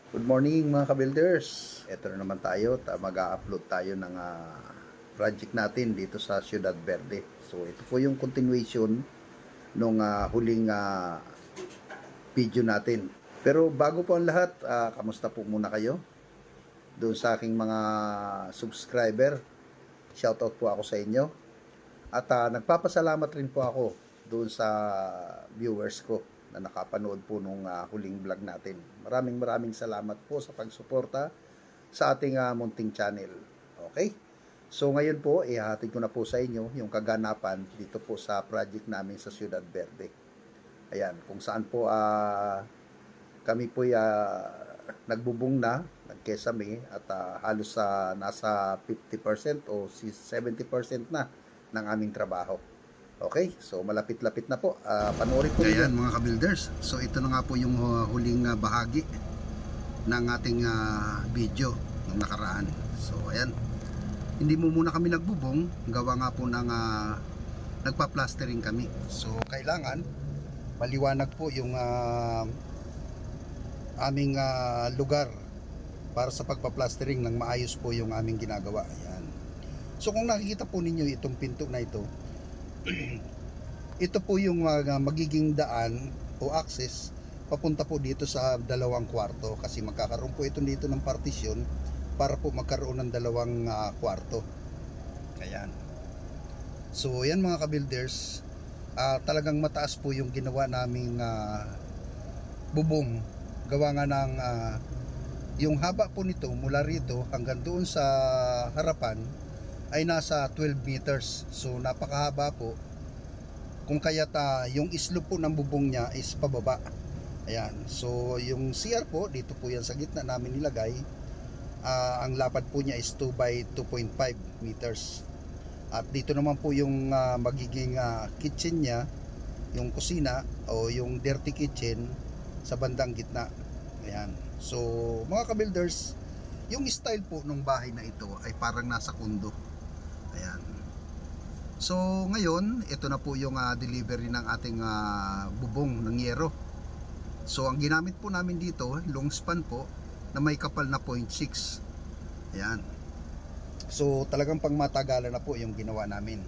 Good morning mga ka-builders. Ito na naman tayo, mag-upload tayo ng project natin dito sa Ciudad Verde. So ito po yung continuation nung huling video natin. Pero bago po ang lahat, kamusta po muna kayo? Doon sa aking mga subscriber, shoutout po ako sa inyo. At nagpapasalamat rin po ako doon sa viewers ko na nakapanood po nung huling vlog natin. Maraming salamat po sa pagsuporta sa ating munting channel. Okay? So ngayon po, ihahatid ko na po sa inyo yung kaganapan dito po sa project namin sa Ciudad Verde. Ayan, kung saan po kami po nagbubong na, nagkesame at halos nasa 50% o 70% na ng aming trabaho. Okay, so malapit-lapit na po. Panoorin po Ayan mga ka-builders. So ito na nga po yung huling bahagi ng ating video ng nakaraan. So ayan. Hindi mo muna kami nagbubong. Gawa nga po ng nagpa-plastering kami. So kailangan maliwanag po yung aming lugar para sa pagpa-plastering ng maayos po yung aming ginagawa. Ayan. So kung nakikita po ninyo itong pinto na ito, ito po yung magiging daan o access papunta po dito sa dalawang kwarto, kasi magkakaroon po ito dito ng partisyon para po magkaroon ng dalawang kwarto. Ayan. So yan mga ka-builders, talagang mataas po yung ginawa naming bubong. Gawa nga ng yung haba po nito mula rito hanggang doon sa harapan ay nasa 12 meters. So napakahaba po. Kung kaya't yung slope po ng bubong niya is pababa. Ayan. So yung CR po, dito po yan sa gitna namin nilagay. Ang lapad po niya is 2 by 2.5 meters. At dito naman po yung magiging kitchen niya, yung kusina o yung dirty kitchen sa bandang gitna. Ayan. So mga ka-builders, yung style po ng bahay na ito ay parang nasa condo. Ayan. So ngayon, ito na po yung delivery ng ating bubong ng yero. So ang ginamit po namin dito, long span po na may kapal na 0.6. Ayan. So talagang pangmatagalan na po yung ginawa namin.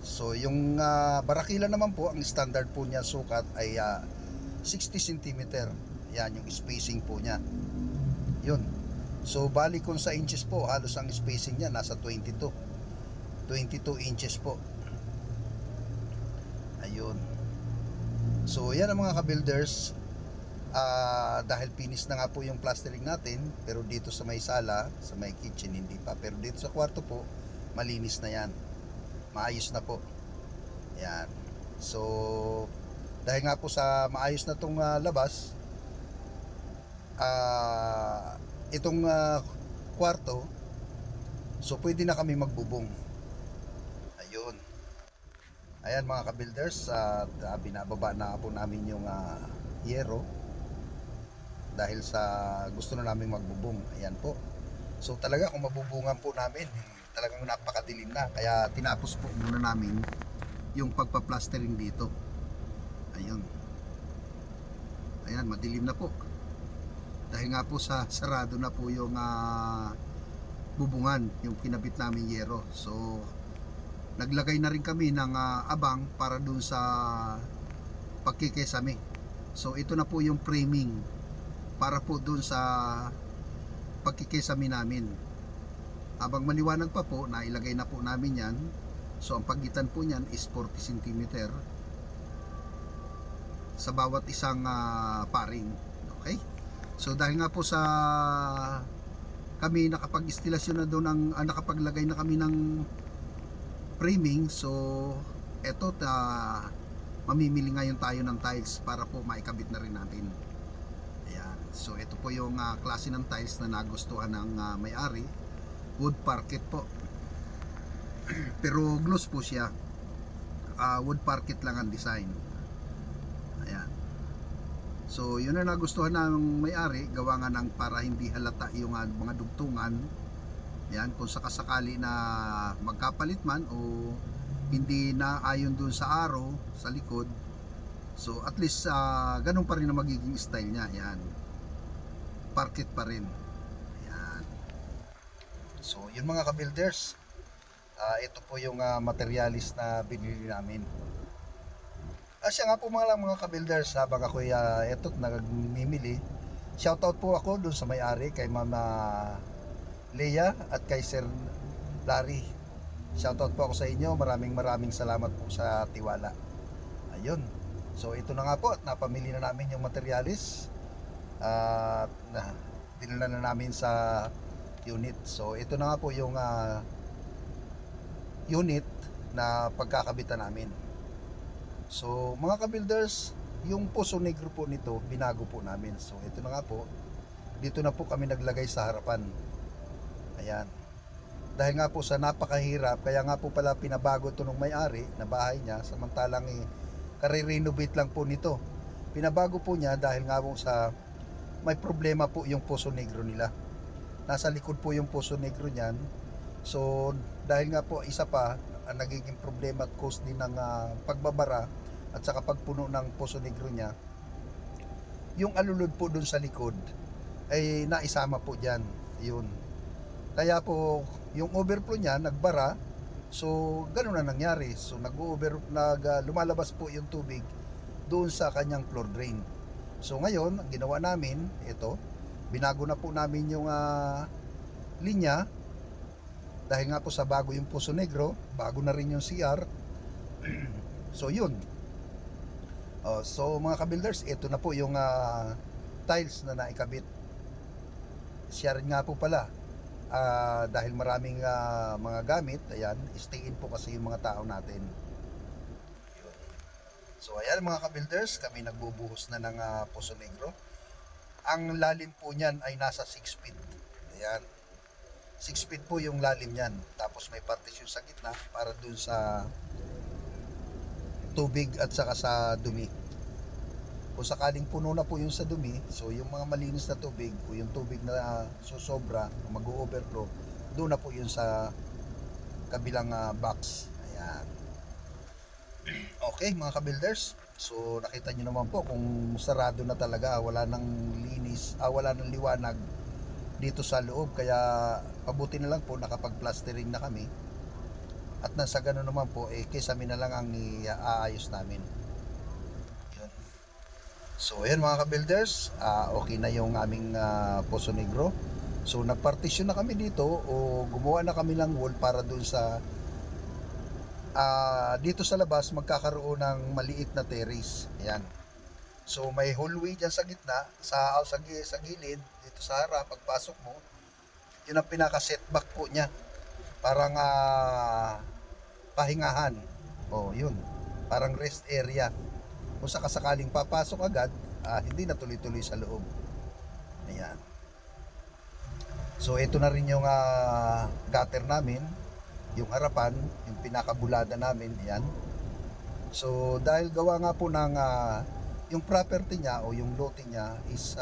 So yung barakila naman po, ang standard po niya sukat ay 60 cm. Ayan yung spacing po niya. Yun. So bali kung sa inches po, halos ang spacing niya nasa 22 inches po. Ayun. So yan ang mga ka-builders. Dahil finish na nga po yung plastering natin, pero dito sa may sala, sa may kitchen hindi pa, pero dito sa kwarto po malinis na yan, maayos na po. Yan. So dahil nga po sa maayos na tong labas, itong kwarto, so pwede na kami magbubong. Ayun. Ayan mga ka-builders, binababa na po namin yung yero dahil sa gusto na namin magbubong. Ayan po. So talaga kung mabubungan po namin, talagang napakadilim na, kaya tinapos po muna namin yung pagpa-plastering dito. Ayun. Ayan, madilim na po. Dahil nga po sa sarado na po yung bubungan, yung kinabit namin yero. So naglagay na rin kami ng abang para dun sa pagkikesame. So ito na po yung framing para po dun sa pagkikesame namin. Habang maliwanag pa po, nailagay na po namin yan. So ang pagitan po niyan is 40 cm sa bawat isang paring. Okay? So dahil nga po sa kami nakapag-instalasyon na doon nakapaglagay na kami ng framing, so eto mamimili ngayon tayo ng tiles para po maikabit na rin natin. Ayan. So ito po yung klase ng tiles na nagustuhan ng may-ari. Wood parquet po. Pero gloss po siya. Wood parquet lang ang design. Ayan. So yun na nagustuhan ng may-ari, gawa nga ng para hindi halata yung mga dugtungan. Yan, kung sakasakali na magkapalit man o hindi na ayon dun sa araw sa likod, So at least ganun pa rin ang magiging style niya. Yan. Parquet pa rin. Yan. So yun mga ka-builders. Ito po yung materialis na binili namin. Siya nga po mga ka-builders, habang ako ito nagmimili. Shoutout po ako dun sa may-ari, kay Mama Leia at kay Sir Larry. Shoutout po ako sa inyo. Maraming salamat po sa tiwala. Ayun. So ito na nga po at napamili na namin yung materialis. At dinala na namin sa unit. So ito na nga po yung unit na pagkakabitan namin. So mga ka-builders, yung Poso Negro po nito binago po namin. So ito na nga po, dito na po kami naglagay sa harapan. Ayan. Dahil nga po sa napakahirap, kaya nga po pala pinabago ito ng may-ari na bahay niya, samantalang kare-renovate lang po nito. Pinabago po niya dahil nga po sa may problema po yung Poso Negro nila. Nasa likod po yung Poso Negro niyan. So dahil nga po isa pa ang nagiging problema at cause din ng pagbabara at saka pagpuno ng Poso Negro niya, yung alulod po dun sa likod ay naisama po dyan. Yun. Kaya po yung overflow niya nagbara. So ganoon na nangyari. So lumalabas po yung tubig doon sa kanyang floor drain. So ngayon ang ginawa namin ito, binago na po namin yung linya. Dahil nga po sa bago yung Poso Negro, bago na rin yung CR. So yun. So mga ka-builders, ito na po yung tiles na naikabit. Siya rin nga po pala. Dahil maraming mga gamit, ayan, stay in po kasi yung mga tao natin. Yun. So ayan mga ka-builders, kami nagbubuhos na ng Poso Negro. Ang lalim po niyan ay nasa 6 feet. Ayan. 6 feet po yung lalim niyan. Tapos may partition sa gitna para dun sa tubig at saka sa dumi. Kung sakaling puno na po yung sa dumi, so yung mga malinis na tubig o yung tubig na susobra, mag-overflow, doon na po yun sa kabilang box. Ayan. Okay mga ka-builders, so nakita nyo naman po kung sarado na talaga, wala nang linis, wala nang liwanag dito sa loob, kaya pabuti na lang po nakapag-plastering na kami. At nasa gano'n naman po, kaysa na lang ang iaayos namin. Yun. So ayan mga ka-builders, okay na yung aming Poso Negro. So nagpartisyon na kami dito o gumawa na kami ng wall para dun sa dito sa labas magkakaroon ng maliit na terrace. Ayan. So may hallway dyan sa gitna, sa gilid, dito sa harap, pagpasok mo, yun ang pinaka-setback po niya. Parang pahingahan. Yun. Parang rest area. Kung sakasakaling papasok agad, hindi na tuloy-tuloy sa loob. Ayan. So ito na rin yung gutter namin, yung harapan, yung pinakabulada namin. Ayan. So dahil gawa nga po ng yung property niya o yung lote niya is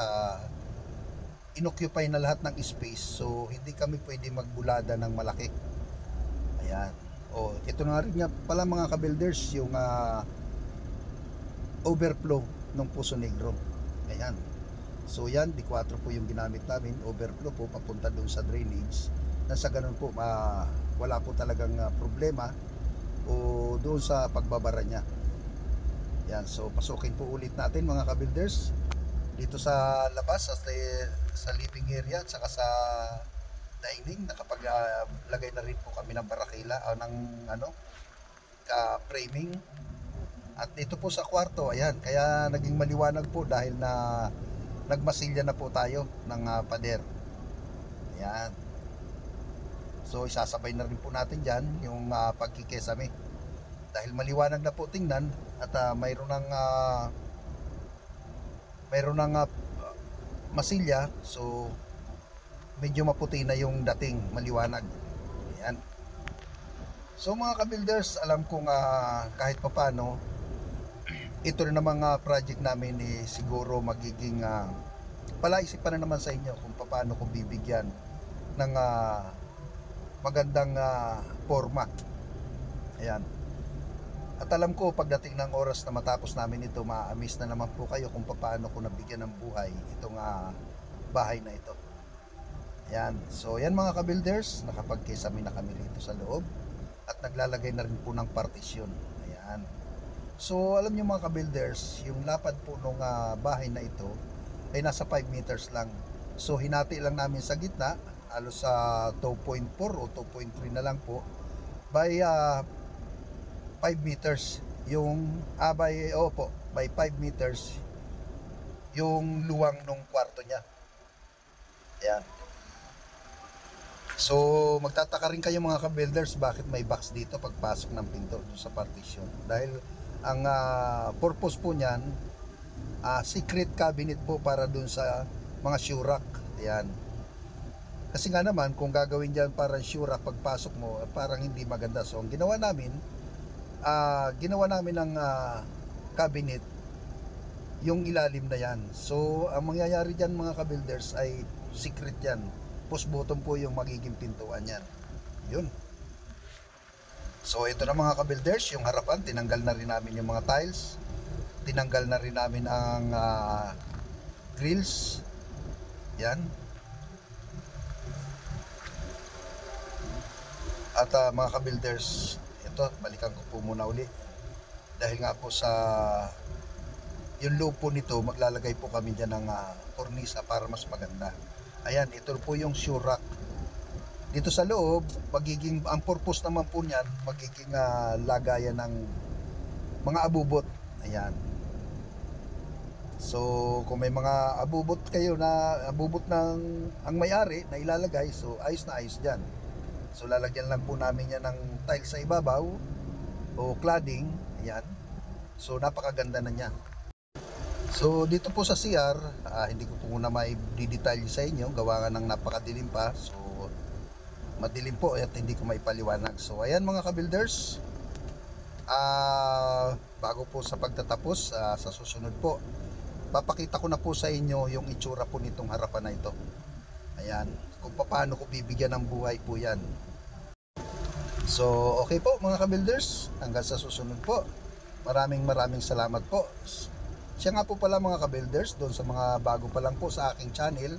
inoccupy na lahat ng space, so hindi kami pwede magbulada ng malaki. Ayan. Ito na rin nga pala mga ka-builders yung overflow ng Poso Negro. Ayan. So yan, D4 po yung ginamit namin, overflow po papunta doon sa drainage. Nasa ganun po wala po talagang problema o doon sa pagbabara niya. Yan, so pasukin po ulit natin mga ka-builders dito sa labas, sa living area at saka sa dining. Nakapaglagay na rin po kami ng barakila o ng framing. At dito po sa kwarto, ayan, kaya naging maliwanag po dahil na nagmasilya na po tayo ng pader. Ayan. So isasabay na rin po natin dyan yung pagkikesame. Dahil maliwanag na po tingnan at mayroon ng masilya, so medyo maputi na yung dating, maliwanag. Ayan. So mga ka-builders, alam kong kahit papano ito rin namang project namin siguro magiging palaisipan na naman sa inyo kung paano ko bibigyan ng magandang forma. Ayan. At alam ko pagdating ng oras na matapos namin ito, ma-amaze na naman po kayo kung paano ko nabigyan ng buhay itong bahay na ito. Ayan. So yan mga ka-builders, nakapag-kisame na kami rito sa loob at naglalagay na rin po ng partisyon. Ayan. So alam nyo mga ka-builders, yung lapad po ng bahay na ito ay nasa 5 meters lang. So hinati lang namin sa gitna, halos sa 2.4 o 2.3 na lang po by 5 meters yung by 5 meters yung luwang ng kwarto niya. Ayan. So magtataka rin kayo mga ka-builders bakit may box dito pagpasok ng pinto sa partition. Dahil ang purpose po niyan, secret cabinet po para dun sa mga shoe rack. Ayan. Kasi nga naman kung gagawin diyan parang shoe rack pagpasok mo, parang hindi maganda. So ang ginawa namin ng cabinet yung ilalim na yan. So ang mangyayari dyan mga ka-builders ay secret yan. Push button po yung magiging pintuan yan. Yun. So ito na mga ka-builders, yung harapan tinanggal na rin namin yung mga tiles, tinanggal na rin namin ang grills. Yan. At mga ka-builders, ito, balikan ko po muna uli. Dahil nga po sa yung loob po nito, maglalagay po kami dyan ng kornisa para mas maganda. Ayan, ito po yung shoe rack. Dito sa loob, ang purpose naman po niyan, magiging lagayan ng mga abubot. Ayan. So, kung may mga abubot kayo na abubot ng ang may-ari na ilalagay, so ayos na ayos dyan. So lalagyan lang po namin yan ng tiles sa ibabaw o cladding. Ayan. So napakaganda na niya. So dito po sa CR, hindi ko po muna mai-detail sa inyo, gawa nga ng napakadilim pa. So madilim po at hindi ko maipaliwanag. So ayan mga ka-builders, bago po sa pagtatapos, sa susunod po papakita ko na po sa inyo yung itsura po nitong harapan na ito. Ayan, kung paano ko bibigyan ng buhay po yan. So okay po mga ka-builders, hanggang sa susunod po. Maraming salamat po. Siya nga po pala mga ka-builders, doon sa mga bago pa lang po sa aking channel,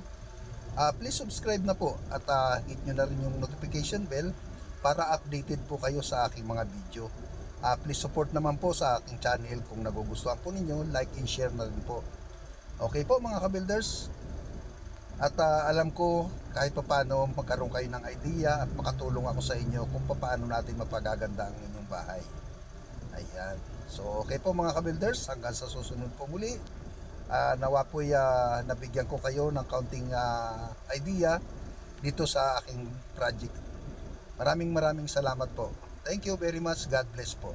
please subscribe na po at hit nyo na rin yung notification bell para updated po kayo sa aking mga video. Please support naman po sa aking channel. Kung nagugustuhan po ninyo, like and share na rin po. Okay po mga ka-builders. At alam ko kahit paano magkaroon kayo ng idea at makatulong ako sa inyo kung paano natin mapagaganda ang inyong bahay. Ayan. So okay po mga ka-builders, hanggang sa susunod po muli. Nawa po nabigyan ko kayo ng kaunting idea dito sa aking project. Maraming salamat po. Thank you very much. God bless po.